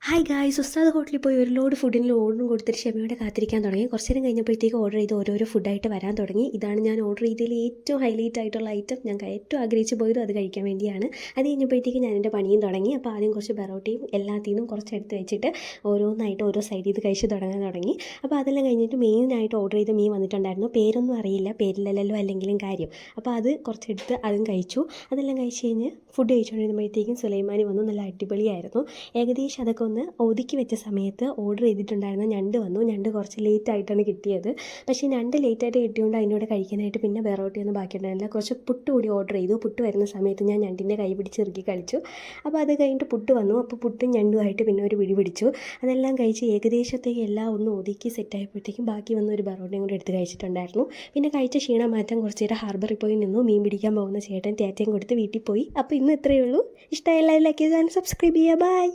Hi guys, ഉസ്താദ് ഹോട്ടലിൽ പോയി ഒരു ലോഡ് ഫുഡിന് ഓർഡറും കൊടുത്തിട്ട് ക്ഷമയോടെ കാത്തിരിക്കാൻ തുടങ്ങി. കുറച്ച് നേരം കഴിഞ്ഞപ്പോഴത്തേക്ക് ഓർഡർ ചെയ്ത് ഓരോരോ ഫുഡായിട്ട് വരാൻ തുടങ്ങി. ഇതാണ് ഞാൻ ഓർഡർ ചെയ്തതിൽ ഏറ്റവും ഹൈലൈറ്റ് ആയിട്ടുള്ള ഐറ്റം. ഞാൻ ഏറ്റവും ആഗ്രഹിച്ച് പോയത് അത് കഴിക്കാൻ വേണ്ടിയാണ്. അത് കഴിഞ്ഞപ്പോഴത്തേക്ക് ഞാൻ എൻ്റെ പണിയും തുടങ്ങി. അപ്പോൾ ആദ്യം കുറച്ച് പെറോട്ടയും എല്ലാത്തിനും കുറച്ച് എടുത്ത് വെച്ചിട്ട് ഓരോന്നായിട്ട് ഓരോ സൈഡിൽ ഇത് കഴിച്ച് തുടങ്ങാൻ തുടങ്ങി. അപ്പോൾ അതെല്ലാം കഴിഞ്ഞിട്ട് മെയിനായിട്ട് ഓർഡർ ചെയ്ത മീൻ വന്നിട്ടുണ്ടായിരുന്നു. പേരൊന്നും അറിയില്ല, പേരില്ലല്ലോ അല്ലെങ്കിലും കാര്യം. അപ്പോൾ അത് കുറച്ചെടുത്ത് അതും കഴിച്ചു. അതെല്ലാം കഴിച്ച് കഴിഞ്ഞ് ഫുഡ് കഴിച്ചുകൊണ്ടിരുന്നപ്പോഴത്തേക്കും സുലൈമാനി വന്നു. നല്ല അടിപൊളിയായിരുന്നു. ഏകദേശം അതൊക്കെ ഒന്ന് ഒതുക്കി വെച്ച സമയത്ത് ഓർഡർ ചെയ്തിട്ടുണ്ടായിരുന്ന ഞണ്ട് വന്നു. ഞണ്ട് കുറച്ച് ലേറ്റായിട്ടാണ് കിട്ടിയത്. പക്ഷേ ഞണ്ട് ലേറ്റായിട്ട് കിട്ടിയതുകൊണ്ട് അതിനോട് കഴിക്കാനായിട്ട് പിന്നെ വെറൈറ്റിയൊന്നും ബാക്കിയുണ്ടായിരുന്നില്ല. കുറച്ച് പുട്ട് കൂടി ഓർഡർ ചെയ്തു. പുട്ട് വരുന്ന സമയത്ത് ഞാൻ ഞണ്ടിൻ്റെ കൈ പിടിച്ച് ഇറുക്കി കളിച്ചു. അപ്പോൾ അത് കഴിഞ്ഞിട്ട് പുട്ട് വന്നു. അപ്പോൾ പുട്ടും ഞണ്ടുമായിട്ട് പിന്നെ ഒരു പിടി പിടിച്ചു. അതെല്ലാം കഴിച്ച് ഏകദേശത്തേക്ക് എല്ലാം ഒന്ന് ഒതുക്കി സെറ്റായപ്പോഴത്തേക്കും ബാക്കി വന്ന ഒരു ബറോട്ടയും കൂടി എടുത്ത് കഴിച്ചിട്ടുണ്ടായിരുന്നു. പിന്നെ കഴിച്ച ക്ഷീണം മാറ്റാൻ കുറച്ച് നേരം ഹാർബറിൽ പോയി നിന്നു. മീൻ പിടിക്കാൻ പോകുന്ന ചേട്ടൻ ടാറ്റയും കൊടുത്ത് വീട്ടിൽ പോയി. അപ്പോൾ ഇന്ന് ഇത്രയേ ഉള്ളൂ. ഇഷ്ടമായാലും ലൈക്ക് ചെയ്ത് സബ്സ്ക്രൈബ് ചെയ്യുക. ബൈ.